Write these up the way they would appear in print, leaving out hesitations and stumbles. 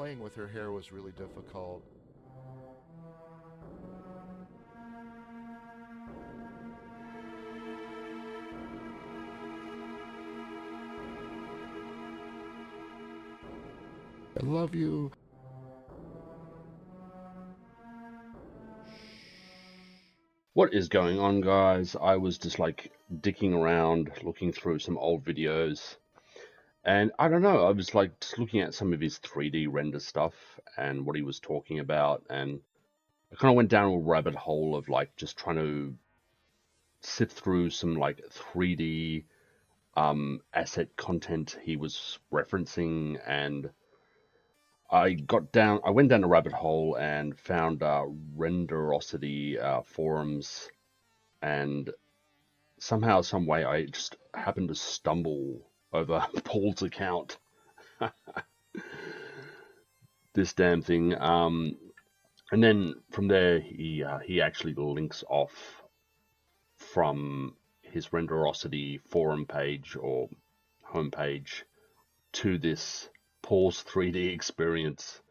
playing with her hair was really difficult. I love you. What is going on, guys? I was just like dicking around, looking through some old videos, and I don't know, I was like just looking at some of his 3D render stuff and what he was talking about, and I kind of went down a rabbit hole of like just trying to sift through some like 3D asset content he was referencing, and I went down a rabbit hole and found Renderosity forums, and somehow, some way, I just happened to stumble over Paul's account. This damn thing. And then from there, he actually links off from his Renderosity forum page or homepage to this Paul's 3D experience.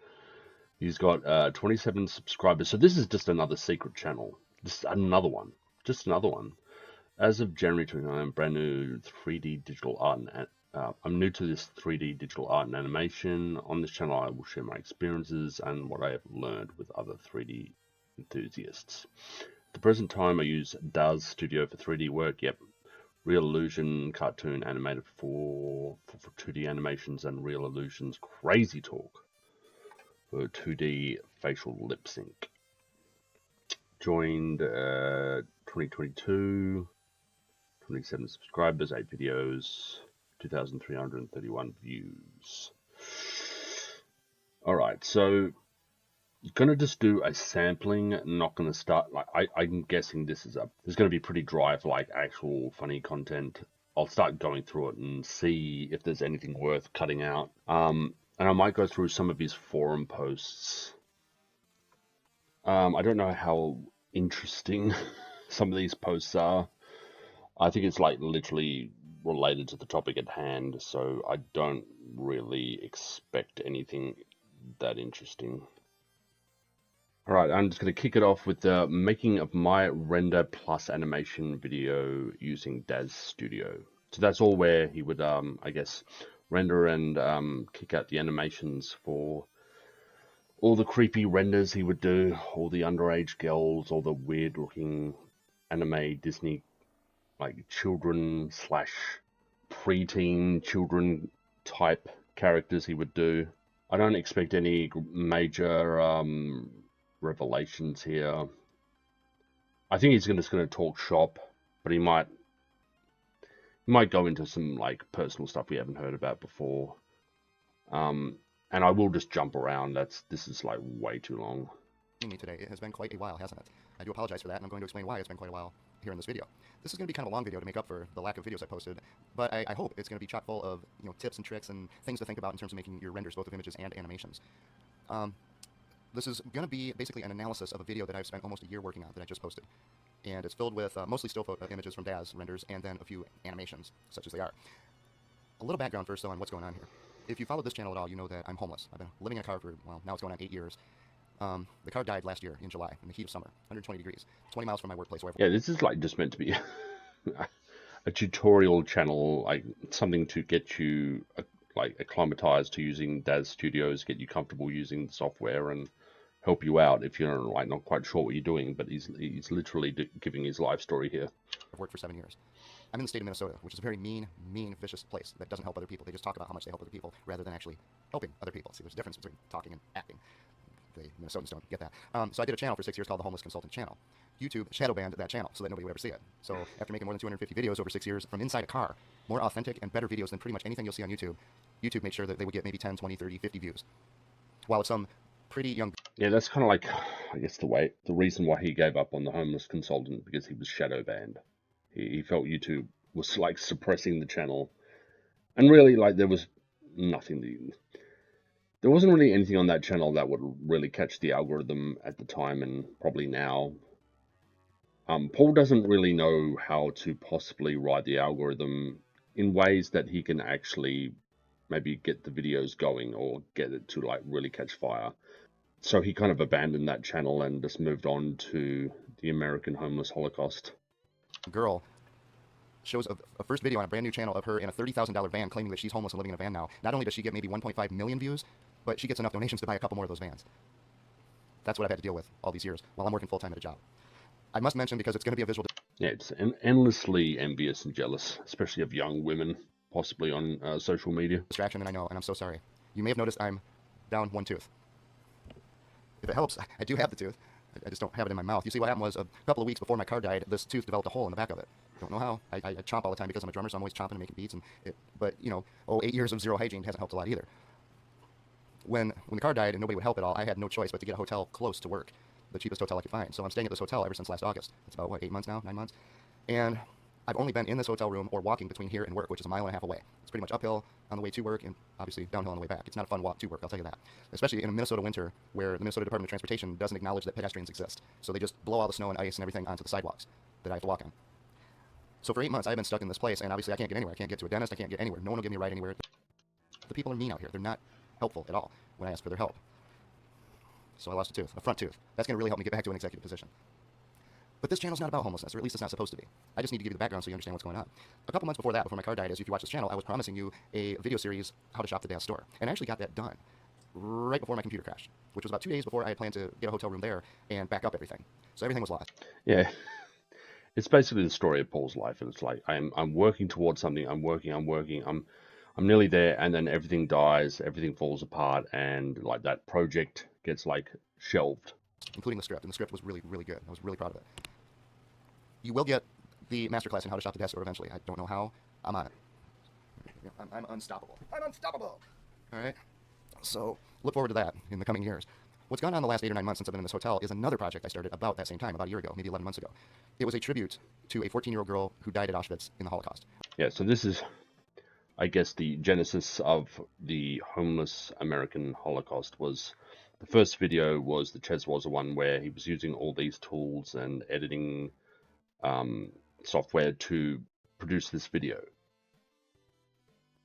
He's got 27 subscribers. So this is just another secret channel. Just another one. Just another one. As of January 29, I'm brand new 3D digital art and I'm new to this 3D digital art and animation. On this channel, I will share my experiences and what I have learned with other 3D enthusiasts. At the present time, I use DAZ Studio for 3D work. Yep, Real Illusion Cartoon Animator for 2D animations, and Real Illusion's Crazy Talk for 2D facial lip sync. Joined 2022. 27 subscribers, 8 videos, 2,331 views. Alright, so gonna just do a sampling, not gonna start, like, I'm guessing this is gonna be pretty dry for like actual funny content. I'll start going through it and see if there's anything worth cutting out. And I might go through some of his forum posts. I don't know how interesting some of these posts are. I think it's like literally related to the topic at hand, so I don't really expect anything that interesting. Alright, I'm just going to kick it off with the making of my render plus animation video using DAZ Studio. So that's all where he would, I guess, render and kick out the animations for all the creepy renders he would do, all the underage girls, all the weird looking anime Disney like children slash preteen children type characters he would do. I don't expect any major revelations here. I think he's just going to talk shop, but he might go into some like personal stuff we haven't heard about before. And I will just jump around. This is like way too long. Me today. It has been quite a while, hasn't it? I do apologize for that, and I'm going to explain why it's been quite a while here in this video. This is going to be kind of a long video to make up for the lack of videos I posted, but I hope it's going to be chock full of tips and tricks and things to think about in terms of making your renders both of images and animations. This is going to be basically an analysis of a video that I've spent almost a year working on that I just posted, and it's filled with mostly still images from DAZ renders and then a few animations, such as they are. A little background first, though, on what's going on here. If you follow this channel at all, you know that I'm homeless. I've been living in a car for, well, now it's going on 8 years. The car died last year in July in the heat of summer, 120 degrees, 20 miles from my workplace. Yeah, this is like just meant to be a tutorial channel, like something to get you like acclimatized to using DAZ Studios, get you comfortable using the software, and help you out if you're like not quite sure what you're doing. But he's literally giving his life story here. I've worked for 7 years. I'm in the state of Minnesota, which is a very mean, vicious place that doesn't help other people. They just talk about how much they help other people rather than actually helping other people. See, there's a difference between talking and acting. The Minnesotans don't get that. So I did a channel for 6 years called the Homeless Consultant Channel. YouTube shadow banned that channel so that nobody would ever see it. So after making more than 250 videos over 6 years from inside a car, more authentic and better videos than pretty much anything you'll see on YouTube, YouTube made sure that they would get maybe 10, 20, 30, 50 views. While it's some pretty young... Yeah, that's kind of like, I guess, the reason why he gave up on the Homeless Consultant, because he was shadow banned. He felt YouTube was like suppressing the channel. And really, like, there was nothing... There wasn't really anything on that channel that would really catch the algorithm at the time, and probably now. Paul doesn't really know how to possibly write the algorithm in ways that he can actually maybe get the videos going or get it to like really catch fire. So he kind of abandoned that channel and just moved on to the American Homeless Holocaust. Girl shows a first video on a brand new channel of her in a $30,000 van claiming that she's homeless and living in a van now. Not only does she get maybe 1.5 million views, but she gets enough donations to buy a couple more of those vans. That's what I've had to deal with all these years while I'm working full-time at a job. I must mention, because it's going to be a visual Yeah, it's endlessly envious and jealous, especially of young women, possibly on social media. distraction, and I know, and I'm so sorry. You may have noticed I'm down one tooth. If it helps, I do have the tooth. I just don't have it in my mouth. You see, what happened was a couple of weeks before my car died, this tooth developed a hole in the back of it. Don't know how. I chomp all the time because I'm a drummer, so I'm always chomping and making beats. But you know, 8 years of zero hygiene hasn't helped a lot either. When the car died and nobody would help at all, I had no choice but to get a hotel close to work, the cheapest hotel I could find. So I'm staying at this hotel ever since last August. It's about, 8 months now, 9 months? And I've only been in this hotel room or walking between here and work, which is a mile and a half away. It's pretty much uphill on the way to work and obviously downhill on the way back. It's not a fun walk to work, I'll tell you that. Especially in a Minnesota winter where the Minnesota Department of Transportation doesn't acknowledge that pedestrians exist. So they just blow all the snow and ice and everything onto the sidewalks that I have to walk on. So for 8 months, I've been stuck in this place, and obviously I can't get anywhere. I can't get to a dentist. I can't get anywhere. No one will give me a ride anywhere. The people are mean out here. They're not helpful at all when I ask for their help. So I lost a tooth, a front tooth. That's going to really help me get back to an executive position. But this channel's not about homelessness, or at least it's not supposed to be. I just need to give you the background so you understand what's going on. A couple months before that, before my car died, as if you watch this channel, I was promising you a video series, How to Shop the Dad's Store. And I actually got that done right before my computer crashed, which was about 2 days before I had planned to get a hotel room there and back up everything. So everything was lost. Yeah, it's basically the story of Paul's life, and it's like I'm working towards something. I'm working. I'm nearly there, and then everything dies, everything falls apart, and like that project gets like shelved. Including the script, and the script was really, really good. I was really proud of it. You will get the masterclass in How to Shop the Dad's Store eventually. I don't know how. I'm on it. I'm unstoppable. I'm unstoppable! Alright? So, look forward to that in the coming years. What's gone on the last 8 or 9 months since I've been in this hotel is another project I started about that same time, about a year ago, maybe 11 months ago. It was a tribute to a 14-year-old girl who died at Auschwitz in the Holocaust. Yeah, so this is, I guess, the genesis of the homeless American Holocaust. Was the first video was the Ches was the one where he was using all these tools and editing software to produce this video.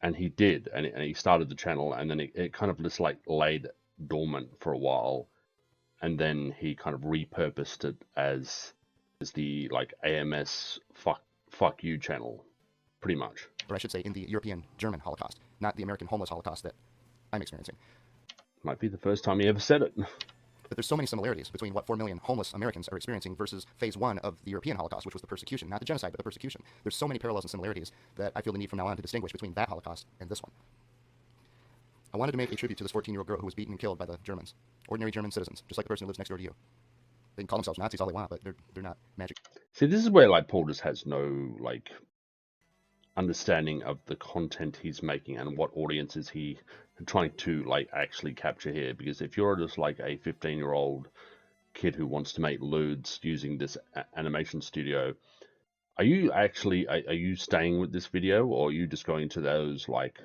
And he did, and he started the channel, and then it kind of just like laid dormant for a while, and then he kind of repurposed it as the like AMS fuck you channel, pretty much. Or I should say in the European German Holocaust, not the American homeless Holocaust that I'm experiencing. Might be the first time he ever said it. But there's so many similarities between what 4 million homeless Americans are experiencing versus phase 1 of the European Holocaust, which was the persecution, not the genocide, but the persecution. There's so many parallels and similarities that I feel the need from now on to distinguish between that Holocaust and this one. I wanted to make a tribute to this 14-year-old girl who was beaten and killed by the Germans. Ordinary German citizens, just like the person who lives next door to you. They can call themselves Nazis all they want, but they're not magic. See, this is where like Paul just has no like understanding of the content he's making and what audiences he trying to like actually capture here. Because if you're just like a 15-year-old kid who wants to make lewds using this animation studio, are you actually are you staying with this video, or are you just going to those like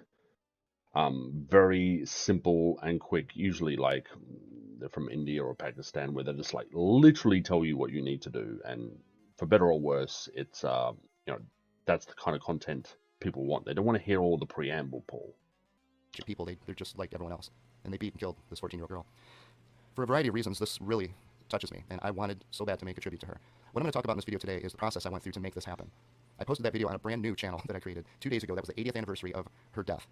very simple and quick, usually like they're from India or Pakistan, where they just like literally tell you what you need to do, and for better or worse, it's that's the kind of content people want. They don't want to hear all the preamble, Paul. People, they're just like everyone else, and they beat and killed this 14-year-old girl. For a variety of reasons, this really touches me, and I wanted so bad to make a tribute to her. What I'm going to talk about in this video today is the process I went through to make this happen. I posted that video on a brand new channel that I created 2 days ago. That was the 80th anniversary of her death,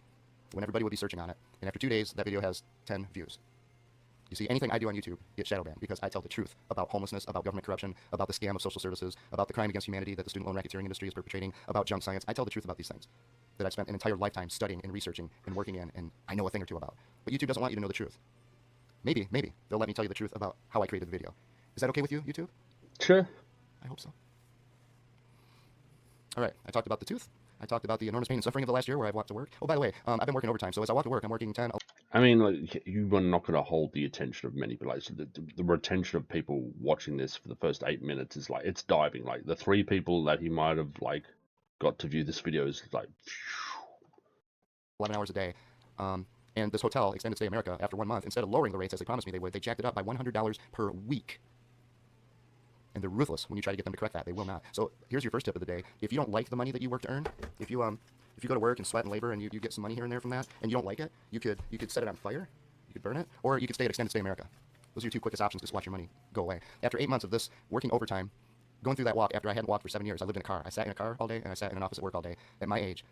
when everybody would be searching on it, and after 2 days, that video has 10 views. You see, anything I do on YouTube gets shadow banned because I tell the truth about homelessness, about government corruption, about the scam of social services, about the crime against humanity that the student loan racketeering industry is perpetrating, about junk science. I tell the truth about these things that I've spent an entire lifetime studying and researching and working in, and I know a thing or two about. But YouTube doesn't want you to know the truth. Maybe they'll let me tell you the truth about how I created the video. Is that okay with you, YouTube? Sure. I hope so. All right, I talked about the tooth. I talked about the enormous pain and suffering of the last year where I've walked to work. Oh, by the way, I've been working overtime, so as I walk to work, I'm working 10... I mean, like, you are not going to hold the attention of many people. Like, so the retention of people watching this for the first 8 minutes is like, it's diving. Like, the 3 people that he might have, like, got to view this video is like... 11 hours a day. And this hotel, Extended Stay America, after 1 month, instead of lowering the rates as they promised me they would, they jacked it up by $100 per week. And they're ruthless when you try to get them to correct that. They will not. So here's your first tip of the day. If you don't like the money that you work to earn, if you if you go to work and sweat and labor and you get some money here and there from that, and you don't like it, you could set it on fire, you could burn it, or you could stay at Extended Stay America. Those are your two quickest options. Just watch your money go away. After 8 months of this, working overtime, going through that walk after I hadn't walked for 7 years, I lived in a car. I sat in a car all day, and I sat in an office at work all day. At my age,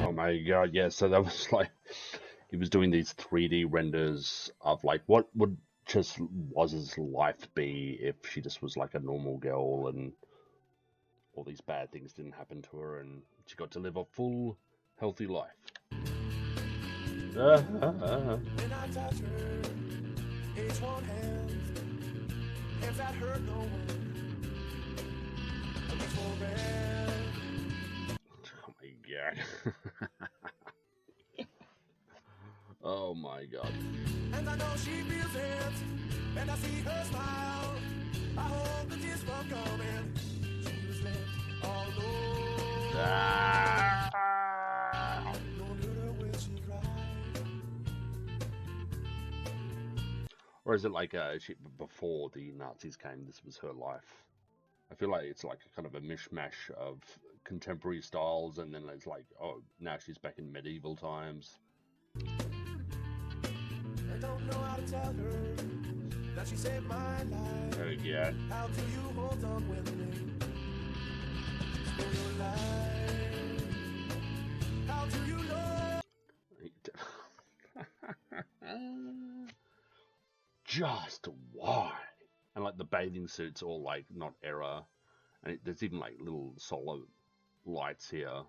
Oh my god, yeah, so that was like, he was doing these 3D renders of like, what would just was his life be if she just was like a normal girl and all these bad things didn't happen to her and she got to live a full, healthy life. When I touch her, each one hands that hurt no one. I reach for red. Oh my god. Oh my god. And I know she feels it, and I see her smile. I hope the tears from coming. She was left all alone. Don't hurt her when she cried. Or is it like before the Nazis came, this was her life? I feel like it's like a kind of a mishmash of contemporary styles, and then it's like, oh, now she's back in medieval times. I don't know how to tell her that she saved my life. Oh yeah. How do you hold on when they stole your life? How do you know? Just why? And like the bathing suits all like not error, and there's even like little solar lights here.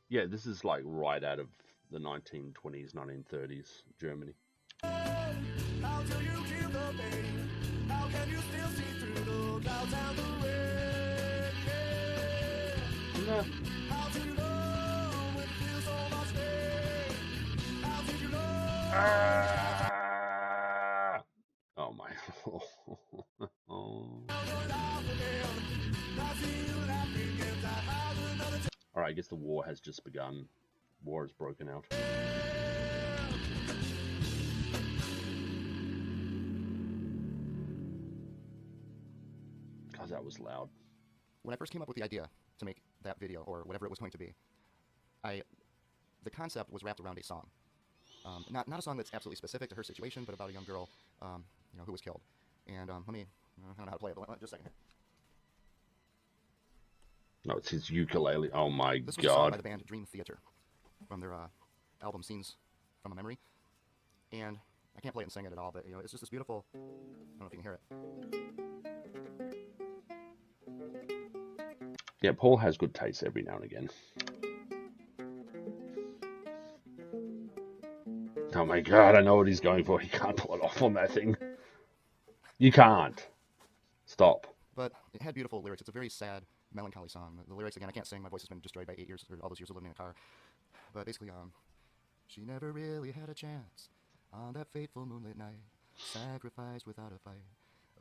Yeah, this is like right out of the 1920s, 1930s Germany. How do you kill the pain? How can you still see through the clouds and the rain? No. How do you know when it feels so much pain? How did you know? Oh my. Oh. Alright, I guess the war has just begun. War has broken out. God, that was loud. when I first came up with the idea to make that video, or whatever it was going to be, the concept was wrapped around a song. Not a song that's absolutely specific to her situation, but about a young girl, who was killed. And let me, I don't know how to play it, but just a second here. No, it's his ukulele. Oh my This was a song by god. the band Dream Theater from their album Scenes from a Memory. And I can't play it and sing it at all, but it's just this beautiful, I don't know if you can hear it. Yeah, Paul has good taste every now and again. Oh my god, I know what he's going for. He can't pull it off on that thing. You can't. Stop. But it had beautiful lyrics. It's a very sad, melancholy song. The lyrics, again, I can't sing. My voice has been destroyed by 8 years, or all those years of living in a car. But basically, she never really had a chance on that fateful moonlit night, sacrificed without a fight,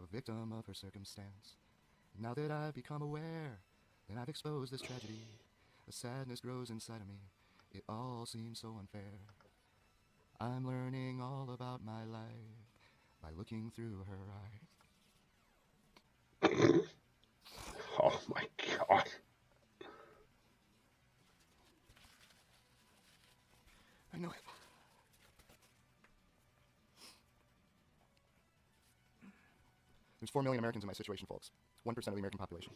a victim of her circumstance. Now that I've become aware, and I've exposed this tragedy, a sadness grows inside of me. It all seems so unfair. I'm learning all about my life by looking through her eyes. Oh my god. I know it. There's 4 million Americans in my situation, folks. 1% of the American population.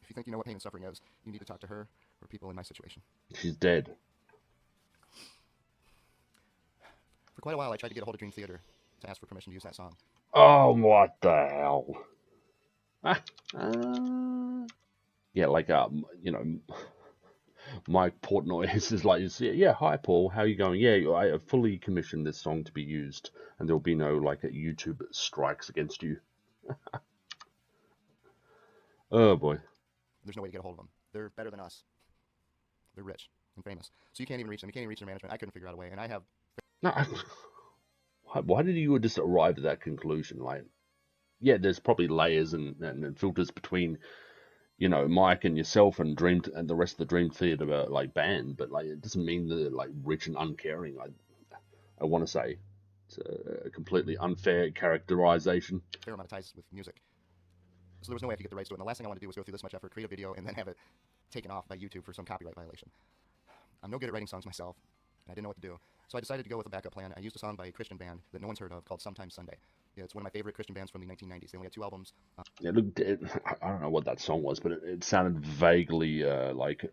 If you think you know what pain and suffering is, you need to talk to her or people in my situation. She's dead. For quite a while, I tried to get a hold of Dream Theater to ask for permission to use that song. Oh, what the hell? Yeah, like, Mike Portnoy is like, yeah, hi, Paul, how are you going? Yeah, I have fully commissioned this song to be used, and there'll be no, YouTube strikes against you. Oh, boy. There's no way to get a hold of them. They're better than us. They're rich and famous. So you can't even reach them. You can't even reach their management. I couldn't figure out a way, and I have... No, why did you just arrive at that conclusion? Like, yeah, there's probably layers and filters between you know, Mike and yourself and Dream and the rest of the Dream Theater like band, but like it doesn't mean that they're like rich and uncaring. I want to say it's a completely unfair characterization. fair amount of ties with music. So there was no way I could get the rights to it. And the last thing I wanted to do was go through this much effort, create a video, and then have it taken off by YouTube for some copyright violation. I'm no good at writing songs myself, and I didn't know what to do. So I decided to go with a backup plan. I used a song by a Christian band that no one's heard of called Sometimes Sunday. Yeah, it's one of my favorite Christian bands from the 1990s. They only had 2 albums. Yeah, look, I don't know what that song was, but it sounded vaguely like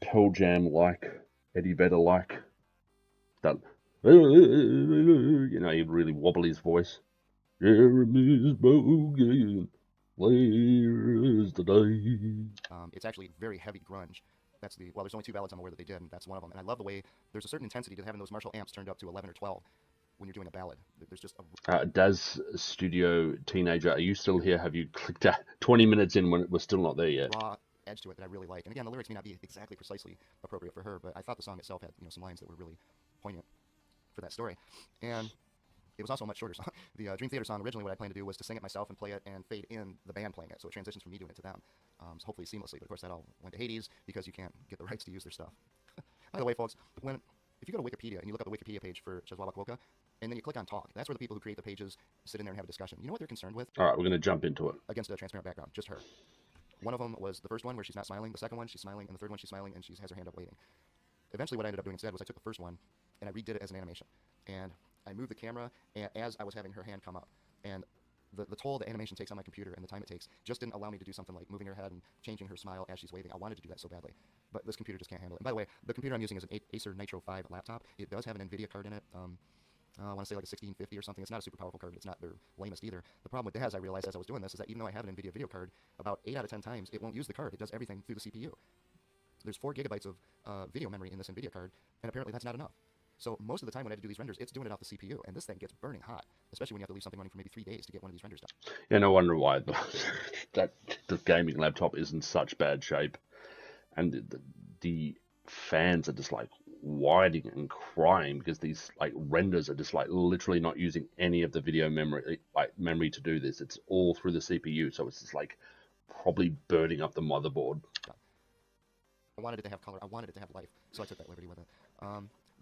Pearl Jam like, Eddie Vedder like. That, you know, he'd really wobble his voice. Jeremy's broken, where's the day? It's actually very heavy grunge. Well, there's only 2 ballads I'm aware that they did, and that's one of them. And I love the way there's a certain intensity to having those Marshall amps turned up to 11 or 12 when you're doing a ballad. There's just a... Daz Studio Teenager, are you still here? Have you clicked 20 minutes in when it was still not there yet? raw edge to it that I really like. And again, the lyrics may not be exactly precisely appropriate for her, but I thought the song itself had some lines that were really poignant for that story. And it was also a much shorter song. The Dream Theater song, originally what I planned to do was to sing it myself and play it and fade in the band playing it, so it transitions from me doing it to them, so hopefully seamlessly. But of course that all went to Hades because you can't get the rights to use their stuff. By the way, folks, if you go to Wikipedia and you look up the Wikipedia page for Chazwawakwoka, and then you click on talk, that's where the people who create the pages sit in there and have a discussion. You know what they're concerned with? All right, we're going to jump into it. Against a transparent background, just her. One of them was the first one where she's not smiling, the second one she's smiling, and the third one she's smiling and she has her hand up waving. Eventually what I ended up doing instead was I took the first one and I redid it as an animation. And I moved the camera as I was having her hand come up. And the toll the animation takes on my computer and the time it takes just didn't allow me to do something like moving her head and changing her smile as she's waving. I wanted to do that so badly, but this computer just can't handle it. And by the way, the computer I'm using is an Acer Nitro 5 laptop. It does have an NVIDIA card in it. I want to say like a 1650 or something. It's not a super powerful card, but it's not their lamest either. The problem with that, as I realized as I was doing this, is that even though I have an NVIDIA video card, about 8 out of 10 times it won't use the card. It does everything through the CPU. There's 4 gigabytes of video memory in this NVIDIA card, and apparently that's not enough. So most of the time when I have to do these renders, it's doing it off the CPU, and this thing gets burning hot, especially when you have to leave something running for maybe 3 days to get one of these renders done. Yeah, no wonder why the gaming laptop is in such bad shape, and the fans are just like whining and crying because these like renders are just like literally not using any of the video memory to do this. It's all through the CPU, so it's just like probably burning up the motherboard. I wanted it to have color. I wanted it to have life, so I took that liberty with it.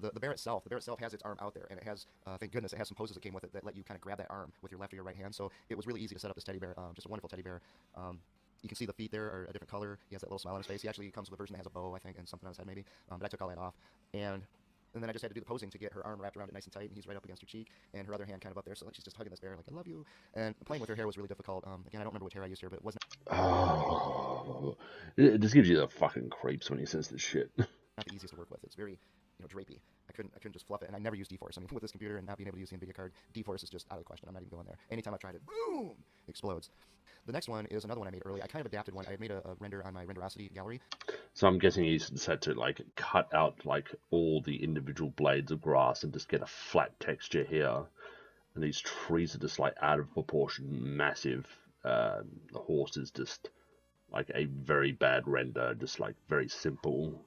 The bear itself has its arm out there, and it has, thank goodness, it has some poses that came with it that let you kind of grab that arm with your left or your right hand. So it was really easy to set up this teddy bear. Just a wonderful teddy bear. You can see the feet there are a different color. He has that little smile on his face. He actually comes with a version that has a bow, I think, and something on his head maybe. But I took all that off, and then I just had to do the posing to get her arm wrapped around it nice and tight, and he's right up against her cheek, and her other hand kind of up there, so like she's just hugging this bear like, I love you. And playing with her hair was really difficult. Again, I don't remember which hair I used here, but it wasn't. Oh, it just gives you the fucking creeps when he says this shit. Not the easiest to work with. It's very, drapey. I couldn't just fluff it, and I never use D-Force. I mean, with this computer and not being able to use the NVIDIA card, D-Force is just out of the question. I'm not even going there. Anytime I've tried it, boom, explodes. The next one is another one I made early. I kind of adapted one. I had made a render on my Renderosity gallery. So I'm guessing he's had to like cut out like all the individual blades of grass and just get a flat texture here. And these trees are just like out of proportion, massive. The horse is just like a very bad render, just like very simple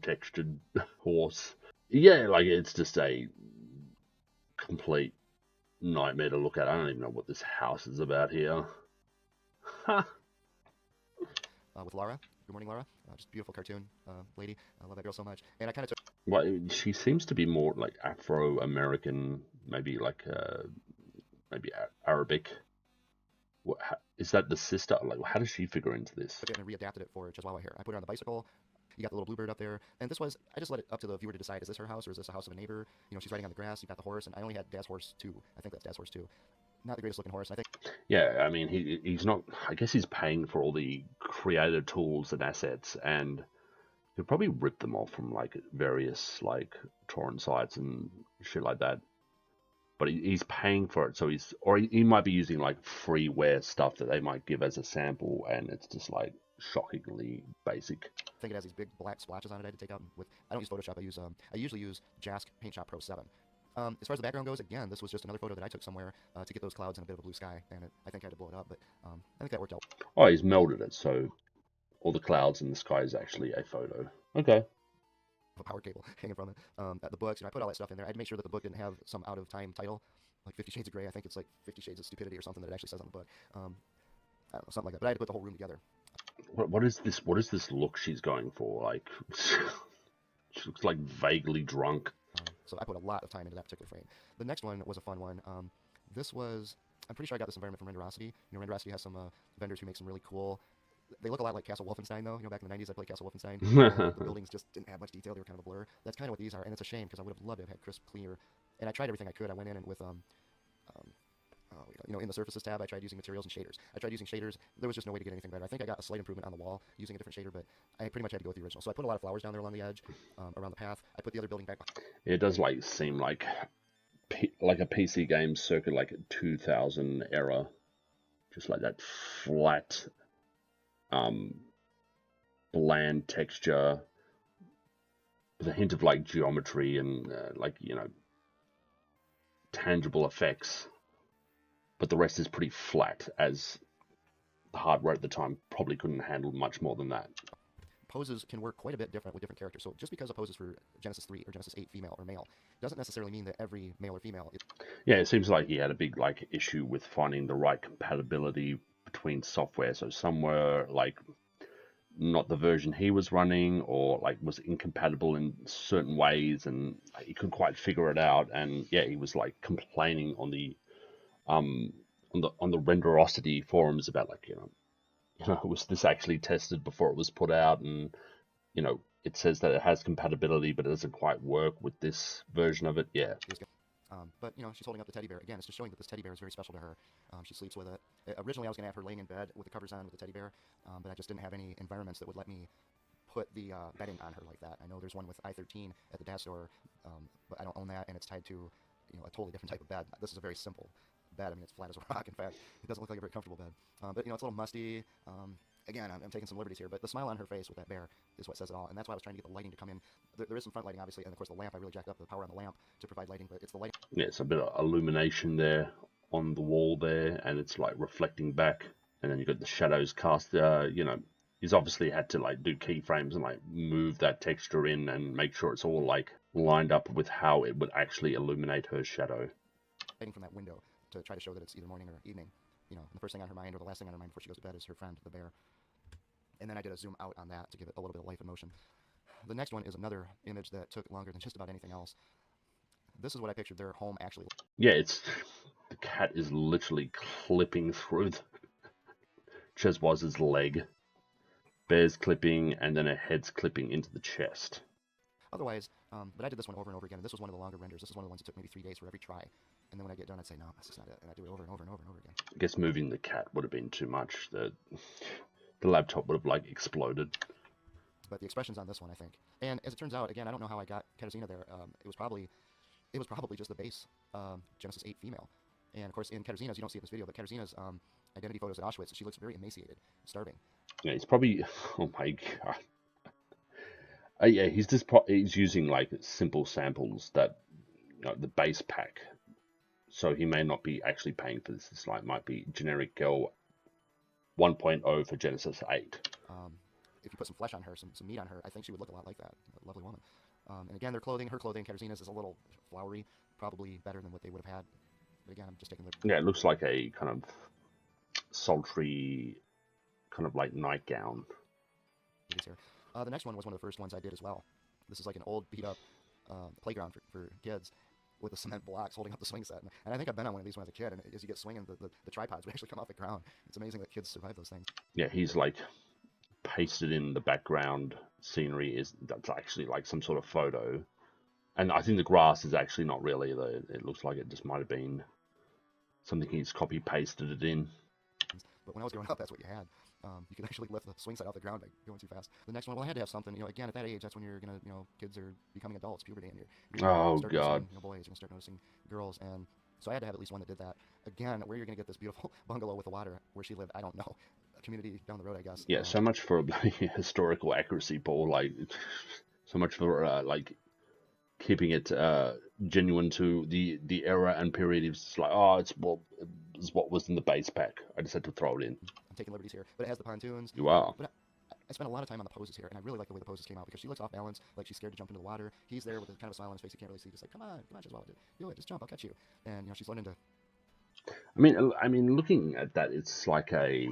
textured horse. Yeah, like it's just a complete nightmare to look at. I don't even know what this house is about here. With Laura. Good morning, Laura. Just beautiful cartoon lady. I love that girl so much. And I kind of took... Well, she seems to be more like Afro-American, maybe like maybe Arabic. Is that the sister? Like, how does she figure into this? Took it and readapted it for Chihuahua here. I put her on the bicycle. You got the little bluebird up there. And this was... I just let it up to the viewer to decide, is this her house or is this a house of a neighbor? She's riding on the grass. You've got the horse. And I only had Dad's horse, too. I think that's Dad's horse, too. Not the greatest looking horse, I think. Yeah, I mean, he's not... I guess he's paying for all the creative tools and assets, and he'll probably rip them off from, like, various, like, torrent sites and shit like that. But he's paying for it, so he might be using, like, freeware stuff that they might give as a sample, and it's just, like, shockingly basic. I think it has these big black splotches on it I had to take out with... I don't use Photoshop, I usually use Jask Paint Shop Pro 7. As far as the background goes, again, this was just another photo that I took somewhere to get those clouds and a bit of a blue sky, and I think I had to blow it up, but I think that worked out. Oh, he's melded it, so all the clouds in the sky is actually a photo. Okay. A power cable hanging from it. The books, I put all that stuff in there. I had to make sure that the book didn't have some out-of-time title, like 50 Shades of Grey. I think it's like 50 Shades of Stupidity or something that it actually says on the book. I don't know, something like that. But I had to put the whole room together. What is this? What is this look she's going for? Like, she looks like vaguely drunk. So I put a lot of time into that particular frame. The next one was a fun one. This was, I'm pretty sure I got this environment from Renderosity. You know, Renderosity has some vendors who make some really cool. They look a lot like Castle Wolfenstein, though. You know, back in the 90s, I played Castle Wolfenstein. And the buildings just didn't have much detail. They were kind of a blur. That's kind of what these are, and it's a shame because I would have loved to have had crisp, clear. And I tried everything I could. I went in and with you know, in the surfaces tab, I tried using materials and shaders. I tried using shaders. There was just no way to get anything better. I think I got a slight improvement on the wall using a different shader, but I pretty much had to go with the original. So I put a lot of flowers down there along the edge, around the path. I put the other building back. It does like seem like a PC game circa like 2000 era, just like that flat, bland texture with a hint of like geometry and like, you know, tangible effects. But the rest is pretty flat, as the hardware at the time probably couldn't handle much more than that. Poses can work quite a bit different with different characters. So just because a pose is for Genesis 3 or Genesis 8 female or male doesn't necessarily mean that every male or female is... Yeah, it seems like he had a big like issue with finding the right compatibility between software. So some were like not the version he was running, or like was incompatible in certain ways, and he couldn't quite figure it out. And yeah, he was like complaining on the Renderosity forums about like, you know, was this actually tested before it was put out? And you know, it says that it has compatibility, but it doesn't quite work with this version of it. Yeah. But you know, she's holding up the teddy bear. Again, it's just showing that this teddy bear is very special to her. She sleeps with it. Originally, I was going to have her laying in bed with the covers on with the teddy bear, but I just didn't have any environments that would let me put the bedding on her like that. I know there's one with I-13 at the DAS store, but I don't own that, and it's tied to, you know, a totally different type of bed. This is a very simple bed. I mean, it's flat as a rock. In fact, it doesn't look like a very comfortable bed. But you know, it's a little musty. Again, I'm taking some liberties here, but the smile on her face with that bear is what says it all, and that's why I was trying to get the lighting to come in. There is some front lighting, obviously, and of course the lamp. I really jacked up the power on the lamp to provide lighting, but it's the lighting. Yeah, it's a bit of illumination there on the wall there, and it's like reflecting back, and then you got the shadows cast. You know, he's obviously had to like do keyframes and like move that texture in and make sure it's all like lined up with how it would actually illuminate her shadow. Lighting from that window to try to show that it's either morning or evening. You know, and the first thing on her mind or the last thing on her mind before she goes to bed is her friend, the bear. And then I did a zoom out on that to give it a little bit of life and motion. The next one is another image that took longer than just about anything else. This is what I pictured their home actually. Yeah, it's the cat is literally clipping through Chezwaz's leg. Bear's clipping, and then her head's clipping into the chest. Otherwise, but I did this one over and over again, and this was one of the longer renders. This is one of the ones that took maybe 3 days for every try. And then when I get done, I'd say, no, this is not it. And I'd do it over and over and over and over again. I guess moving the cat would have been too much. The laptop would have like exploded. But the expressions on this one, I think, and as it turns out, again, I don't know how I got Katarzyna there. It was probably just the base Genesis 8 female. And of course, in Katarzyna's, you don't see it in this video, but Katarzyna's identity photos at Auschwitz, she looks very emaciated, starving. Yeah, he's probably. Oh my god. Yeah, he's using like simple samples that, you know, the base pack. So he may not be actually paying for this. This like might be generic girl 1.0 for Genesis 8. If you put some flesh on her, some meat on her, I think she would look a lot like that. A lovely woman. And again, her clothing, Katarzyna's is a little flowery, probably better than what they would have had. But again, I'm just taking the... Yeah, it looks like a kind of sultry, kind of like nightgown. Here. The next one was one of the first ones I did as well. This is like an old, beat-up playground for kids with the cement blocks holding up the swing set. And I think I've been on one of these when I was a kid, and as you get swinging, the tripods would actually come off the ground. It's amazing that kids survive those things. Yeah, he's like pasted in the background scenery that's actually like some sort of photo. And I think the grass is actually not real either. It looks like it just might have been something he's copy-pasted it in. But when I was growing up, that's what you had. You could actually lift the swing set off the ground by going too fast. The next one, well, I had to have something. You know, again, at that age, that's when you're gonna, you know, kids are becoming adults, puberty, and you're Oh start god, noticing, you know, boys, you're gonna start noticing girls, and so I had to have at least one that did that. Again, where you're gonna get this beautiful bungalow with the water where she lived, I don't know. A community down the road, I guess. Yeah, so much for historical accuracy, Paul. Like, so much for like keeping it genuine to the era and period. It's just like, oh, it's what was in the base pack. I just had to throw it in. I'm taking liberties here, but it has the pontoons. You are. But I spent a lot of time on the poses here, and I really like the way the poses came out because she looks off balance, like she's scared to jump into the water. He's there with a kind of a smile on his face you can't really see, just like, come on, just do it, just jump, I'll catch you. And you know, she's learning to. I mean, looking at that, it's like a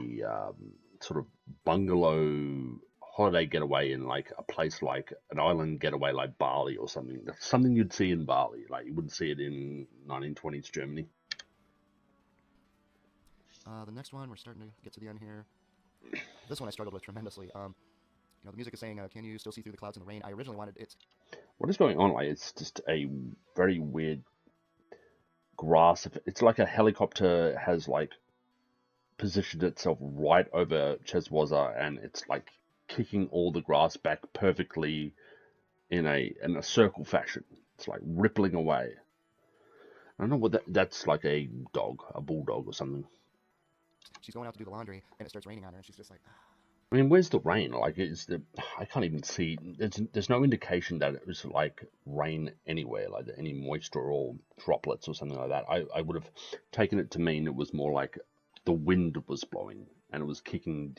sort of bungalow holiday getaway in like a place like an island getaway like Bali or something. That's something you'd see in Bali. Like you wouldn't see it in 1920s Germany. The next one, we're starting to get to the end here. This one I struggled with tremendously. The music is saying, "Can you still see through the clouds in the rain?" I originally wanted it. What is going on? Like it's just a very weird grass. It's like a helicopter has like positioned itself right over Cheswaza, and it's like kicking all the grass back perfectly in a circle fashion. It's like rippling away. I don't know what that's like a dog, a bulldog or something. She's going out to do the laundry, and it starts raining on her, and she's just like, I mean, where's the rain? Like, I can't even see. There's no indication that it was like rain anywhere, like any moisture or droplets or something like that. I would have taken it to mean it was more like the wind was blowing and it was kicking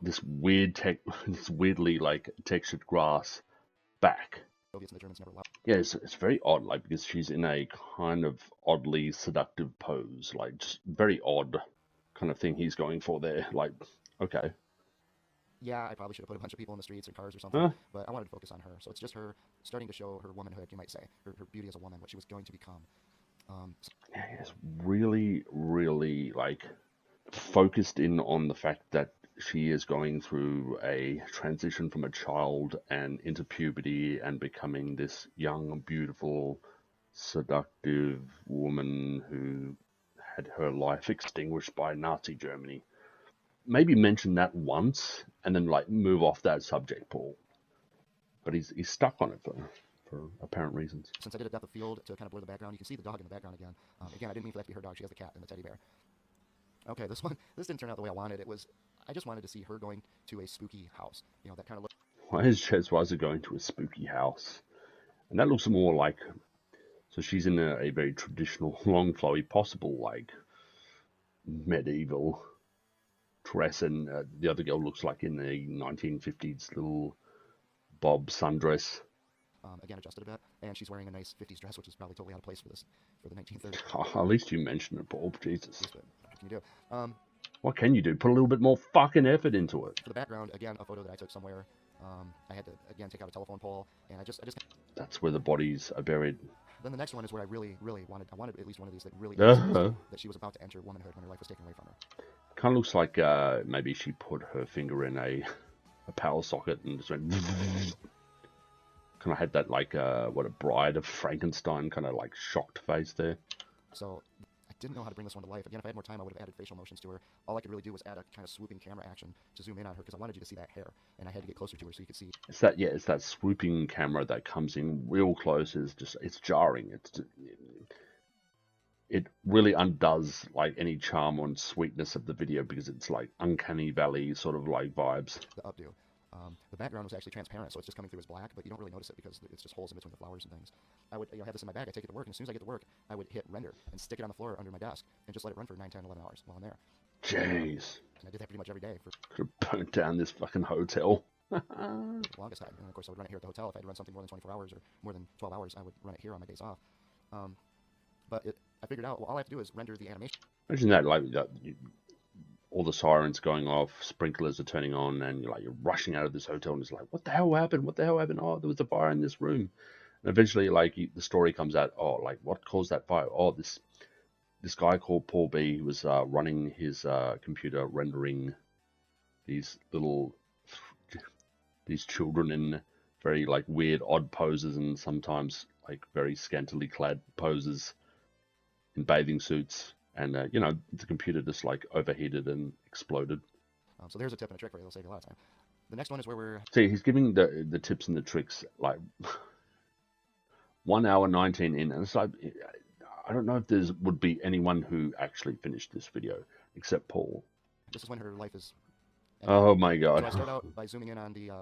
this weirdly like textured grass back. Soviets and the Germans never allowed. Yeah, it's very odd, like because she's in a kind of oddly seductive pose, like just very odd kind of thing he's going for there. Like, okay. Yeah, I probably should have put a bunch of people in the streets or cars or something, but I wanted to focus on her. So it's just her starting to show her womanhood, you might say, her beauty as a woman, what she was going to become. Yeah, it's really, really like focused in on the fact that she is going through a transition from a child and into puberty and becoming this young, beautiful, seductive woman who had her life extinguished by Nazi Germany. Maybe mention that once and then like move off that subject, Paul. But he's stuck on it for apparent reasons. Since I did a depth of field to kind of blur the background, you can see the dog in the background again. Again, I didn't mean for that to be her dog. She has the cat and the teddy bear. Okay, this didn't turn out the way I wanted. I just wanted to see her going to a spooky house. That kind of look. Why is Cheswaza going to a spooky house? And that looks more like, so she's in a very traditional, long, flowy, possible like medieval dress, and the other girl looks like in the 1950s little bob sundress. Again, adjusted a bit, and she's wearing a nice 50s dress, which is probably totally out of place for the 1930s. Oh, at least you mentioned it, Paul. Jesus. What can you do? What can you do? Put a little bit more fucking effort into it. For the background, again, a photo that I took somewhere. I had to again take out a telephone pole, and I just. That's where the bodies are buried. Then the next one is where I really, really wanted. I wanted at least one of these that really that she was about to enter womanhood when her life was taken away from her. Kind of looks like maybe she put her finger in a power socket and just went. Kind of had that like a bride of Frankenstein kind of like shocked face there. So I didn't know how to bring this one to life. Again, if I had more time, I would have added facial motions to her. All I could really do was add a kind of swooping camera action to zoom in on her because I wanted you to see that hair, and I had to get closer to her so you could see. It's that swooping camera that comes in real close. It's jarring. It really undoes like any charm or sweetness of the video because it's like uncanny valley sort of like vibes. The updo. The background was actually transparent, so it's just coming through as black, but you don't really notice it because it's just holes in between the flowers and things. I would have this in my bag, I take it to work, and as soon as I get to work, I would hit render and stick it on the floor under my desk and just let it run for 9, 10, 11 hours while I'm there. Jeez. And I did that pretty much every day for Could have burnt down this fucking hotel. the longest time. And of course, I would run it here at the hotel. If I had run something more than 24 hours or more than 12 hours, I would run it here on my days off. But I figured out, well, all I have to do is render the animation. Imagine that, like all the sirens going off, sprinklers are turning on, and you're rushing out of this hotel, and it's like, what the hell happened? What the hell happened? Oh, there was a fire in this room. And eventually, like the story comes out. Oh, like what caused that fire? Oh, this guy called Paul B. He was running his computer, rendering these children in very like weird, odd poses, and sometimes like very scantily clad poses in bathing suits. And, the computer just, like, overheated and exploded. So there's a tip and a trick for you. It'll save you a lot of time. The next one is where we're... See, he's giving the tips and the tricks, like, 1 hour 19 in. And it's like, I don't know if there would be anyone who actually finished this video, except Paul. This is when her life is... Oh, my God. So I start out by zooming in on the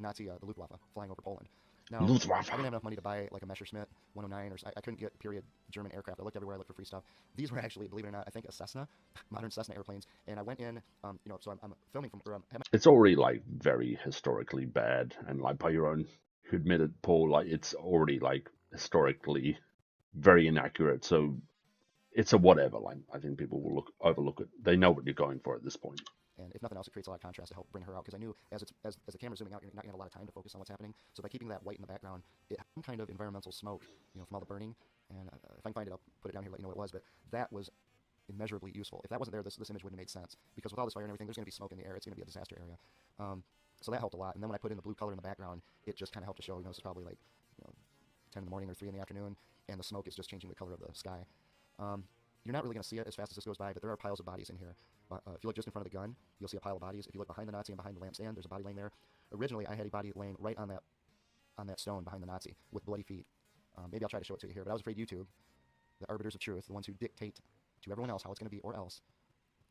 Nazi, the Luftwaffe, flying over Poland. Now, Luftwaffe. I didn't have enough money to buy like a Messerschmitt 109, or I couldn't get period German aircraft. I looked everywhere. I looked for free stuff. These were actually, believe it or not, I think a Cessna, modern Cessna airplanes. And I went in, so I'm filming from. It's already like very historically bad, and like by your own, you admitted, Paul, like it's already like historically very inaccurate. So it's a whatever. Like, I think people will overlook it. They know what you're going for at this point. And if nothing else, it creates a lot of contrast to help bring her out. Because I knew as the camera's zooming out, you're not going to have a lot of time to focus on what's happening. So by keeping that white in the background, it had some kind of environmental smoke, from all the burning. And if I can find it, I'll put it down here, let you know what it was. But that was immeasurably useful. If that wasn't there, this image wouldn't have made sense. Because with all this fire and everything, there's going to be smoke in the air. It's going to be a disaster area. So that helped a lot. And then when I put in the blue color in the background, it just kind of helped to show, this is probably like 10 in the morning or 3 in the afternoon, and the smoke is just changing the color of the sky. You're not really going to see it as fast as this goes by, but there are piles of bodies in here. If you look just in front of the gun, you'll see a pile of bodies. If you look behind the Nazi and behind the lampstand, there's a body laying there. Originally, I had a body laying right on that stone behind the Nazi with bloody feet. Maybe I'll try to show it to you here, but I was afraid YouTube, the arbiters of truth, the ones who dictate to everyone else how it's going to be or else,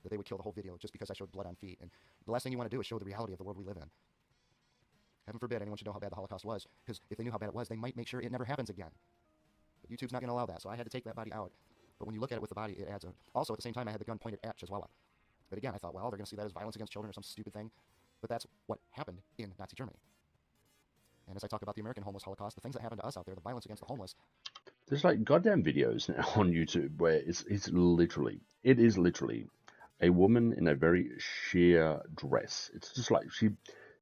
that they would kill the whole video just because I showed blood on feet. And the last thing you want to do is show the reality of the world we live in. Heaven forbid anyone should know how bad the Holocaust was, because if they knew how bad it was, they might make sure it never happens again. But YouTube's not going to allow that, so I had to take that body out. But when you look at it with the body, it adds a... Also, at the same time, I had the gun pointed at Chezwala. But again, I thought, well, they're going to see that as violence against children or some stupid thing. But that's what happened in Nazi Germany. And as I talk about the American homeless Holocaust, the things that happened to us out there, the violence against the homeless... There's like goddamn videos now on YouTube where it is literally a woman in a very sheer dress. It's just like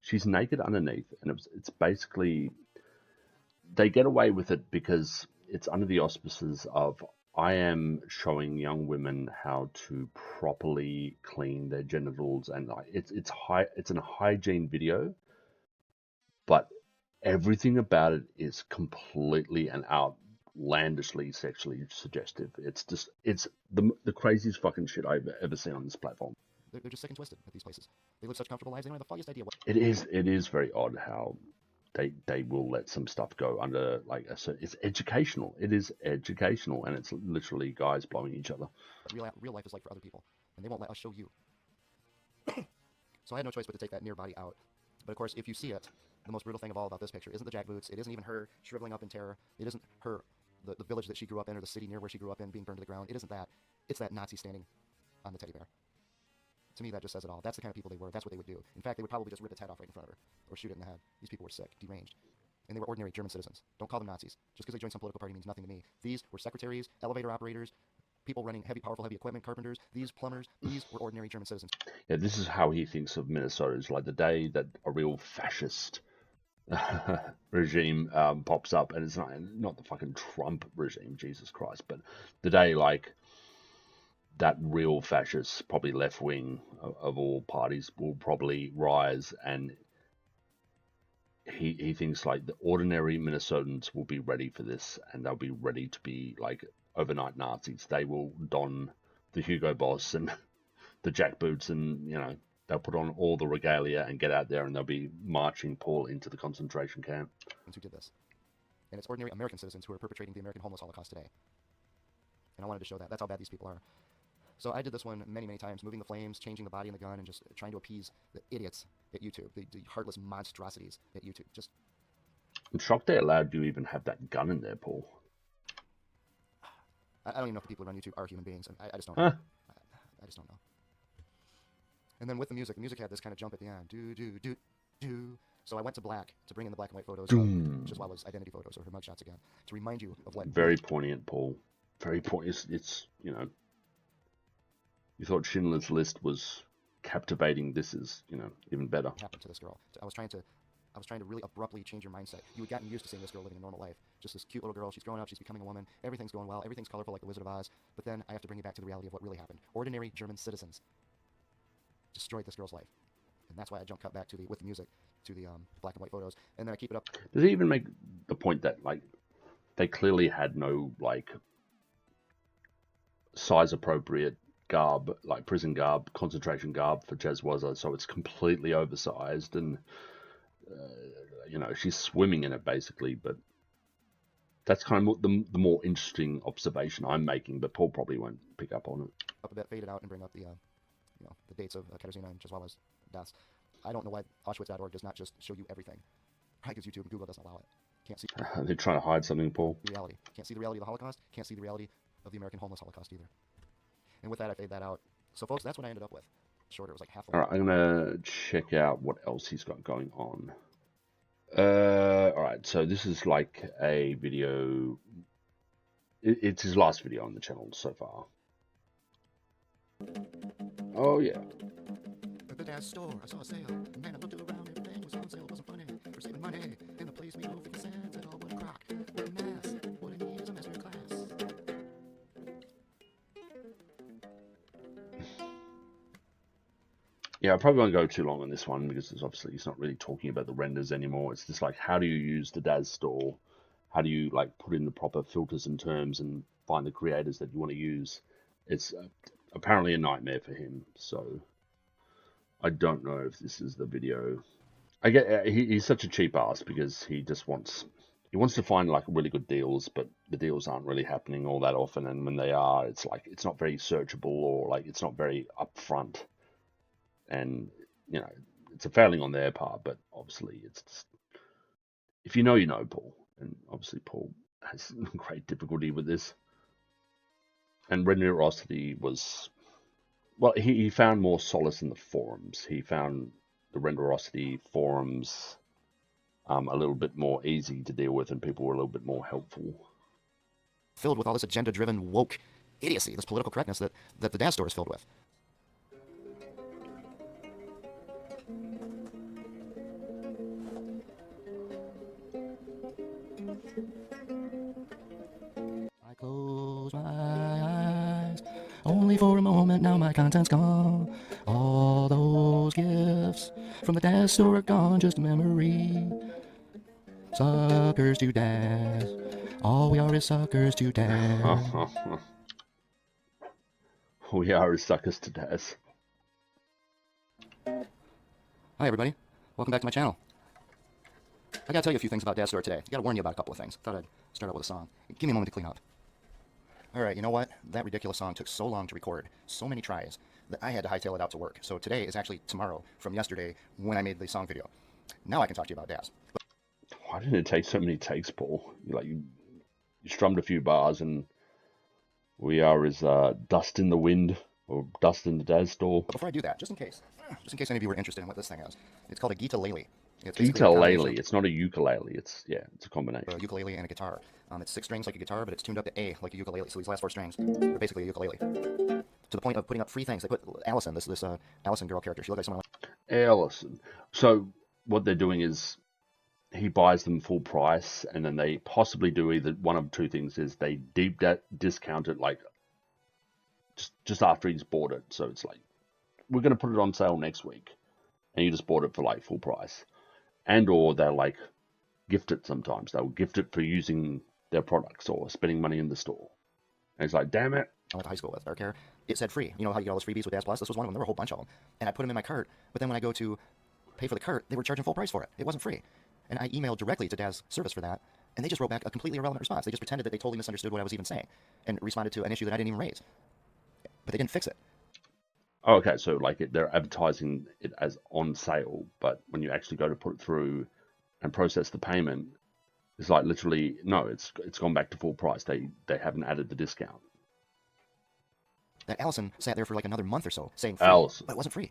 she's naked underneath, and it's basically, they get away with it because it's under the auspices of, I am showing young women how to properly clean their genitals, and like it's a hygiene video, but everything about it is completely and outlandishly sexually suggestive. It's the craziest fucking shit I've ever seen on this platform. They're just sick and twisted at these places. They live such comfortable lives, they don't have the foggiest idea what... It is very odd how they will let some stuff go under, like, it's educational. It is educational, and it's literally guys blowing each other. Real life is like for other people, and they won't let us show you. So I had no choice but to take that near body out. But of course, if you see it, the most brutal thing of all about this picture isn't the jackboots. It isn't even her shriveling up in terror. It isn't her, the village that she grew up in, or the city near where she grew up in being burned to the ground. It isn't that. It's that Nazi standing on the teddy bear. To me, that just says it all. That's the kind of people they were. That's what they would do. In fact, they would probably just rip its head off right in front of her, or shoot it in the head. These people were sick, deranged. And they were ordinary German citizens. Don't call them Nazis. Just because they joined some political party means nothing to me. These were secretaries, elevator operators, people running powerful heavy equipment, carpenters, these plumbers. These were ordinary German citizens. Yeah, this is how he thinks of Minnesota. It's like the day that a real fascist regime pops up, and it's not the fucking Trump regime, Jesus Christ, but the day like that real fascist, probably left wing of all parties, will probably rise, and he thinks like the ordinary Minnesotans will be ready for this, and they'll be ready to be like overnight Nazis. They will don the Hugo Boss and the jackboots, and they'll put on all the regalia and get out there, and they'll be marching Paul into the concentration camp. Who did this? And it's ordinary American citizens who are perpetrating the American homeless Holocaust today. And I wanted to show that. That's how bad these people are. So I did this one many, many times, moving the flames, changing the body in the gun, and just trying to appease the idiots at YouTube, the heartless monstrosities at YouTube. I'm shocked they allowed you even have that gun in there, Paul. I don't even know if the people who run YouTube are human beings. I just don't know. I just don't know. And then with the music had this kind of jump at the end. Do, do, do, do. So I went to black to bring in the black and white photos, which is well as identity photos or her mugshots again, to remind you of what... Very poignant, Paul. Very poignant. It's you thought Schindler's List was captivating. This is, even better. Happened to this girl. I was trying to really abruptly change your mindset. You had gotten used to seeing this girl living a normal life. Just this cute little girl. She's growing up. She's becoming a woman. Everything's going well. Everything's colorful like the Wizard of Oz. But then I have to bring you back to the reality of what really happened. Ordinary German citizens destroyed this girl's life. And that's why I jump cut back with the music to the black and white photos. And then I keep it up. Does it even make the point that, like, they clearly had no, like, size-appropriate garb, like prison garb, concentration garb for Chezwala, so it's completely oversized, and she's swimming in it basically. But that's kind of the more interesting observation I'm making, but Paul probably won't pick up on it. Up a bit, fade it out, and bring up the dates of Katarzyna and Chezwala's deaths. I don't know why Auschwitz.org does not just show you everything, right? Because YouTube and Google doesn't allow it. Can't see. They're trying to hide something, Paul. Reality. Can't see the reality of the Holocaust. Can't see the reality of the American homeless Holocaust either. And with that, I fade that out. So, folks, that's what I ended up with. Shorter, it was like half the... All right, I'm going to check out what else he's got going on. All right, so this is like a video It's his last video on the channel so far. Oh yeah. At the Daz store, I saw a sale. Man, I looked around, everything was on sale. It wasn't funny. For saving money, in the place me over 50 cents. And oh, what a crock, what a mess. What I need is a master class. Yeah, I probably won't go too long on this one because it's obviously it's not really talking about the renders anymore. It's just like how do you use the Daz store? How do you like put in the proper filters and terms and find the creators that you want to use? It's apparently a nightmare for him. So I don't know if this is the video. I get he's such a cheap ass because he wants to find like really good deals, but the deals aren't really happening all that often, and when they are, it's like it's not very searchable or like it's not very upfront, and you know it's a failing on their part. But obviously, it's just, if you know Paul, and obviously Paul has great difficulty with this. And Renderosity was, well, he found more solace in the forums. He found the Renderosity forums a little bit more easy to deal with, and people were a little bit more helpful. Filled with all this agenda-driven woke idiocy, this political correctness that the Daz store is filled with. I close my eyes, only for a moment, now my content's gone. All those gifts from the Daz store are gone, just a memory. Suckers to Daz, all we are is suckers to Daz. We are as suckers to Daz. Hi everybody, welcome back to my channel. I gotta tell you a few things about Daz Store today. I gotta warn you about a couple of things. Thought I'd start out with a song. Give me a moment to clean up. Alright, you know what? That ridiculous song took so long to record, so many tries, that I had to hightail it out to work. So today is actually tomorrow from yesterday when I made the song video. Now I can talk to you about Daz. Why didn't it take so many takes, Paul? You strummed a few bars, and we are as dust in the wind or dust in the Daz store. But before I do that, just in case any of you were interested in what this thing is, it's called a guitar-lele. Ukulele. It's not a ukulele. It's a combination. A ukulele and a guitar. It's 6 strings like a guitar, but it's tuned up to A like a ukulele. So these last 4 strings are basically a ukulele. To the point of putting up free things. They put Allison, this Allison girl character. She looked like someone like Allison. So what they're doing is he buys them full price, and then they possibly do either one of two things: is they deep discount it like just after he's bought it. So it's like we're going to put it on sale next week, and you just bought it for like full price. And or they'll like gift it sometimes. They'll gift it for using their products or spending money in the store. And it's like, damn it. I went to high school with dark hair. It said free. You know how you get all those freebies with Daz Plus? This was one of them. There were a whole bunch of them. And I put them in my cart. But then when I go to pay for the cart, they were charging full price for it. It wasn't free. And I emailed directly to Daz service for that. And they just wrote back a completely irrelevant response. They just pretended that they totally misunderstood what I was even saying. And responded to an issue that I didn't even raise. But they didn't fix it. Oh, okay, so like they're advertising it as on sale, but when you actually go to put it through and process the payment, it's like literally no, it's gone back to full price. They haven't added the discount. That Allison sat there for like another month or so saying free, Allison. but it wasn't free.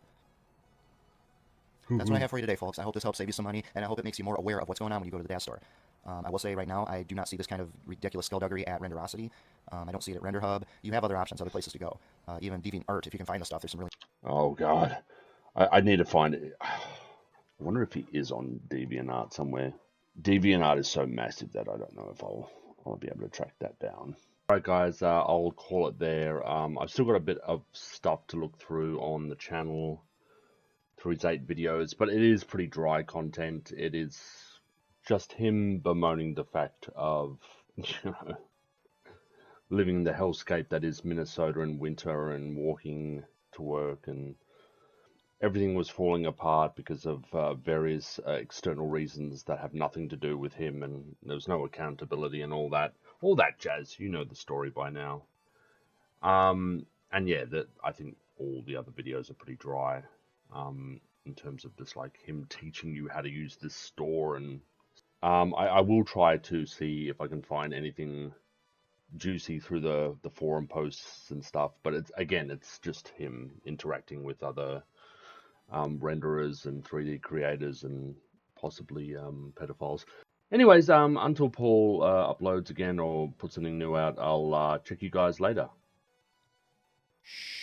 That's what I have for you today, folks. I hope this helps save you some money, and I hope it makes you more aware of what's going on when you go to the Daz store. I will say right now, I do not see this kind of ridiculous skullduggery at Renderosity. I don't see it at RenderHub. You have other options, other places to go. Even DeviantArt, if you can find the stuff, there's some really... Oh, God. I need to find it. I wonder if he is on DeviantArt somewhere. DeviantArt is so massive that I don't know if I'll be able to track that down. Alright, guys, I'll call it there. I've still got a bit of stuff to look through on the channel through his 8 videos, but it is pretty dry content. It is just him bemoaning the fact of, living in the hellscape that is Minnesota in winter and walking to work, and everything was falling apart because of various external reasons that have nothing to do with him, and there was no accountability and all that jazz. You know the story by now. And yeah, I think all the other videos are pretty dry. In terms of just like him teaching you how to use this store, and I will try to see if I can find anything juicy through the forum posts and stuff, but it's just him interacting with other renderers and 3D creators and possibly pedophiles. Anyways, until Paul uploads again or puts something new out, I'll check you guys later. Shh.